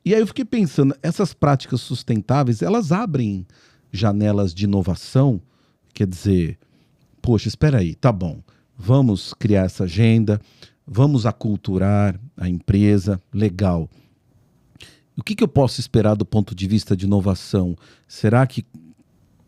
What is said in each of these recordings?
E aí eu fiquei pensando, essas práticas sustentáveis, elas abrem janelas de inovação? Quer dizer, poxa, espera aí, tá bom, vamos criar essa agenda, vamos aculturar a empresa, legal. O que eu posso esperar do ponto de vista de inovação? Será que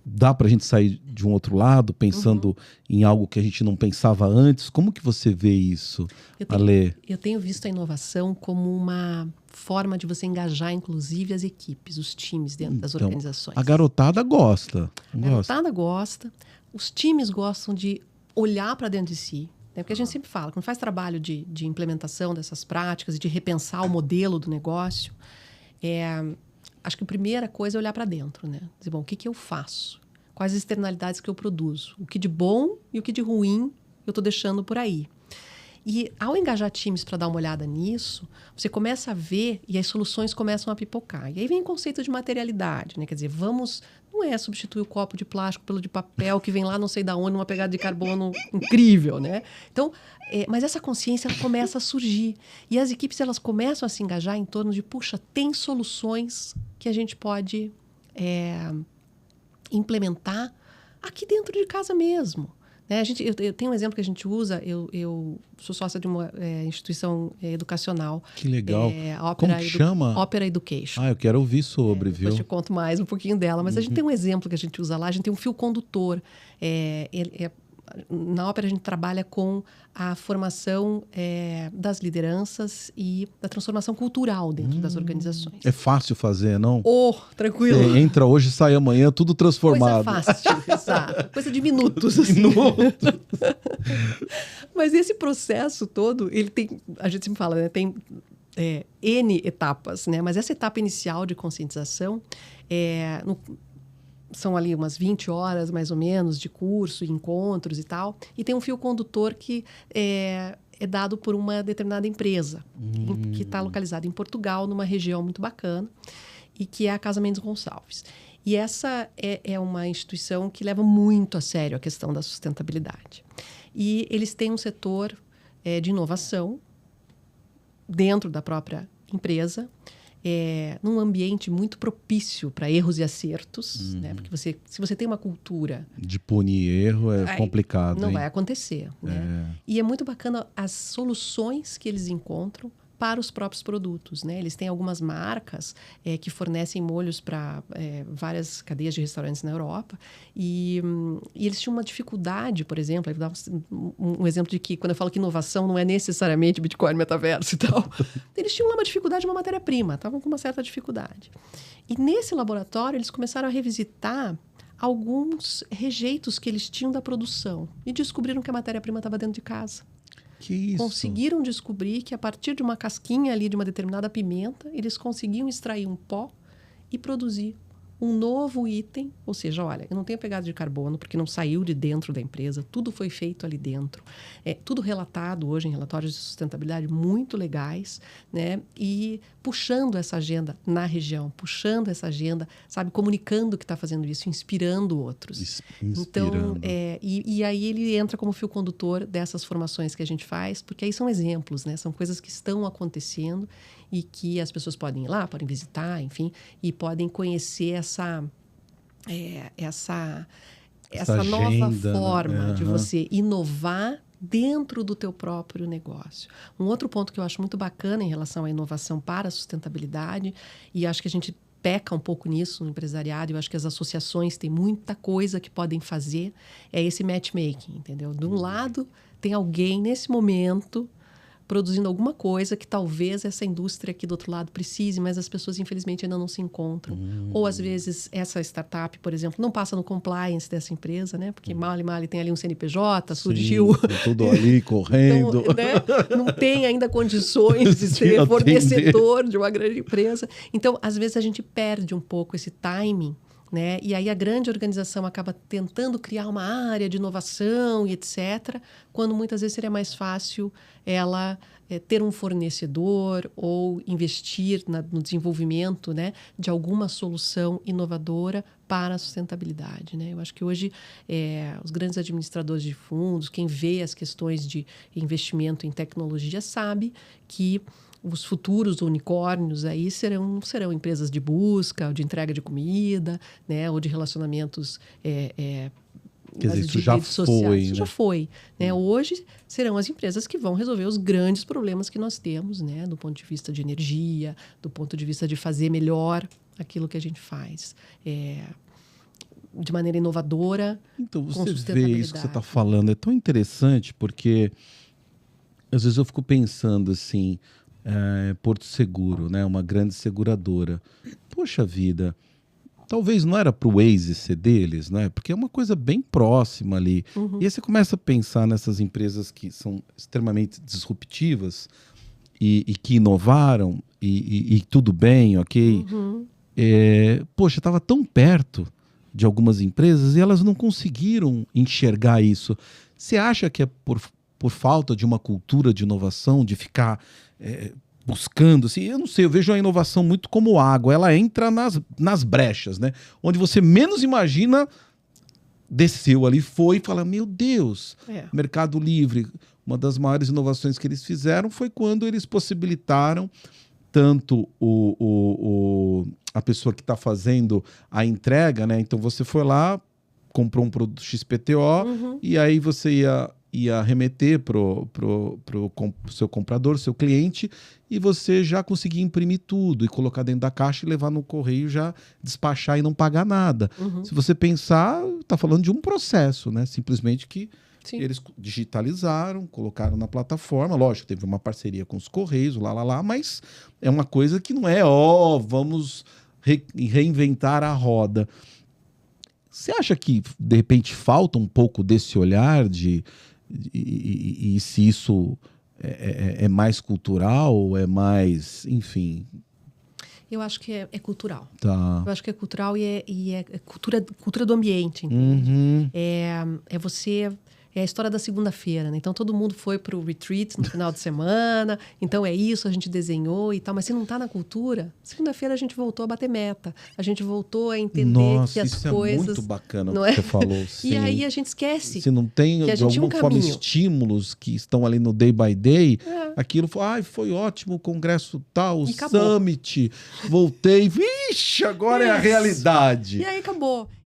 dá para a gente sair de um outro lado, pensando em algo que a gente não pensava antes? Como que você vê isso, Ale? Eu tenho visto a inovação como uma forma de você engajar, inclusive, as equipes, os times dentro das organizações. A garotada gosta. A garotada gosta. Os times gostam de olhar para dentro de si. Né? Porque a gente sempre fala, quando faz trabalho de implementação dessas práticas e de repensar o modelo do negócio, acho que a primeira coisa é olhar para dentro, né? Dizer, bom, o que eu faço? Quais as externalidades que eu produzo? O que de bom e o que de ruim eu estou deixando por aí? E ao engajar times para dar uma olhada nisso, você começa a ver e as soluções começam a pipocar. E aí vem o conceito de materialidade, né? Quer dizer, não é substituir o copo de plástico pelo de papel que vem lá não sei da onde, numa pegada de carbono incrível, né? Então, mas essa consciência ela começa a surgir. E as equipes elas começam a se engajar em torno de, puxa, tem soluções que a gente pode implementar aqui dentro de casa mesmo. Né? Eu tenho um exemplo que a gente usa, eu sou sócia de uma instituição educacional. Que legal. Como que chama? Opera Education. Eu quero ouvir sobre, viu? Depois te conto mais um pouquinho dela. Mas a gente tem um exemplo que a gente usa lá, a gente tem um fio condutor. Na Opera a gente trabalha com a formação das lideranças e da transformação cultural dentro das organizações. É fácil fazer, não? Tranquilo. Você entra hoje e sai amanhã, tudo transformado. Coisa fácil, exato. Coisa de minutos. Assim. Mas esse processo todo, ele tem, a gente sempre fala, né, tem N etapas, né? Mas essa etapa inicial de conscientização são ali umas 20 horas, mais ou menos, de curso, encontros e tal. E tem um fio condutor que é dado por uma determinada empresa, que está localizada em Portugal, numa região muito bacana, e que é a Casa Mendes Gonçalves. E essa é uma instituição que leva muito a sério a questão da sustentabilidade. E eles têm um setor de inovação dentro da própria empresa, num ambiente muito propício para erros e acertos, né? Porque se você tem uma cultura... De punir erro complicado. Não vai acontecer. Né? E é muito bacana as soluções que eles encontram para os próprios produtos. Né? Eles têm algumas marcas que fornecem molhos para várias cadeias de restaurantes na Europa. E eles tinham uma dificuldade, por exemplo, ele dá um exemplo de que, quando eu falo que inovação não é necessariamente Bitcoin, metaverso e tal, eles tinham uma dificuldade de uma matéria-prima, estavam com uma certa dificuldade. E nesse laboratório, eles começaram a revisitar alguns rejeitos que eles tinham da produção e descobriram que a matéria-prima estava dentro de casa. Que isso? Conseguiram descobrir que a partir de uma casquinha ali de uma determinada pimenta, eles conseguiam extrair um pó e produzir um novo item. Ou seja, olha, eu não tenho pegada de carbono porque não saiu de dentro da empresa, tudo foi feito ali dentro. Tudo relatado hoje em relatórios de sustentabilidade muito legais, né? E puxando essa agenda na região, puxando essa agenda, sabe, comunicando que está fazendo isso, inspirando outros. Então, e aí ele entra como fio condutor dessas formações que a gente faz, porque aí são exemplos, né? São coisas que estão acontecendo e que as pessoas podem ir lá, podem visitar, enfim, e podem conhecer essa nova forma de você inovar dentro do teu próprio negócio. Um outro ponto que eu acho muito bacana em relação à inovação para a sustentabilidade, e acho que a gente peca um pouco nisso no empresariado, eu acho que as associações têm muita coisa que podem fazer, é esse matchmaking, entendeu? De um lado, tem alguém nesse momento produzindo alguma coisa que talvez essa indústria aqui do outro lado precise, mas as pessoas, infelizmente, ainda não se encontram. Ou, às vezes, essa startup, por exemplo, não passa no compliance dessa empresa, né? Porque mal tem ali um CNPJ, surgiu... tudo ali, correndo. Então, né? Não tem ainda condições de ser fornecedor de uma grande empresa. Então, às vezes, a gente perde um pouco esse timing, né? E aí a grande organização acaba tentando criar uma área de inovação e etc., quando muitas vezes seria mais fácil ela ter um fornecedor ou investir no desenvolvimento, né, de alguma solução inovadora para a sustentabilidade. Né? Eu acho que hoje os grandes administradores de fundos, quem vê as questões de investimento em tecnologia, sabe que os futuros unicórnios aí serão empresas de busca, de entrega de comida, né? Ou de relacionamentos Quer dizer, isso de já redes sociais. foi, Isso né? já foi. Né? Hoje serão as empresas que vão resolver os grandes problemas que nós temos, né? Do ponto de vista de energia, do ponto de vista de fazer melhor aquilo que a gente faz. De maneira inovadora. Então, com você vê sustentabilidade. isso que você está falando, é tão interessante, porque às vezes eu fico pensando assim, Porto Seguro, né, uma grande seguradora. Poxa vida, talvez não era para o Waze ser deles, né? Porque é uma coisa bem próxima ali. Uhum. E aí você começa a pensar nessas empresas que são extremamente disruptivas e que inovaram e tudo bem, ok? Uhum. Poxa, estava tão perto de algumas empresas e elas não conseguiram enxergar isso. Você acha que é por falta de uma cultura de inovação, de ficar buscando, assim, eu não sei, eu vejo a inovação muito como água, ela entra nas brechas, né? Onde você menos imagina, desceu ali, foi e fala, meu Deus, Mercado Livre, uma das maiores inovações que eles fizeram foi quando eles possibilitaram tanto a pessoa que está fazendo a entrega, né? Então você foi lá, comprou um produto XPTO, e aí você ia remeter pro seu comprador, seu cliente, e você já conseguia imprimir tudo e colocar dentro da caixa e levar no correio, já despachar e não pagar nada. Se você pensar, está falando de um processo, né? Simplesmente que Sim. eles digitalizaram, colocaram na plataforma. Lógico, teve uma parceria com os Correios, mas é uma coisa que não é, vamos reinventar a roda. Você acha que, de repente, falta um pouco desse olhar e se isso é mais cultural, é mais, enfim... Eu acho que é cultural. Tá. Eu acho que é cultural e é cultura do ambiente, entende? Uhum. É você... É a história da segunda-feira, né? Então, todo mundo foi para o retreat no final de semana. Então, é isso, a gente desenhou e tal. Mas se não está na cultura, segunda-feira a gente voltou a bater meta. A gente voltou a entender que as isso coisas... é muito bacana não o que você falou. Sim. E aí a gente esquece. Se não tem, que a de gente alguma forma, estímulos que estão ali no day by day, aquilo foi ótimo, o congresso tal, o summit, voltei, vixe, agora é a realidade. E aí acabou.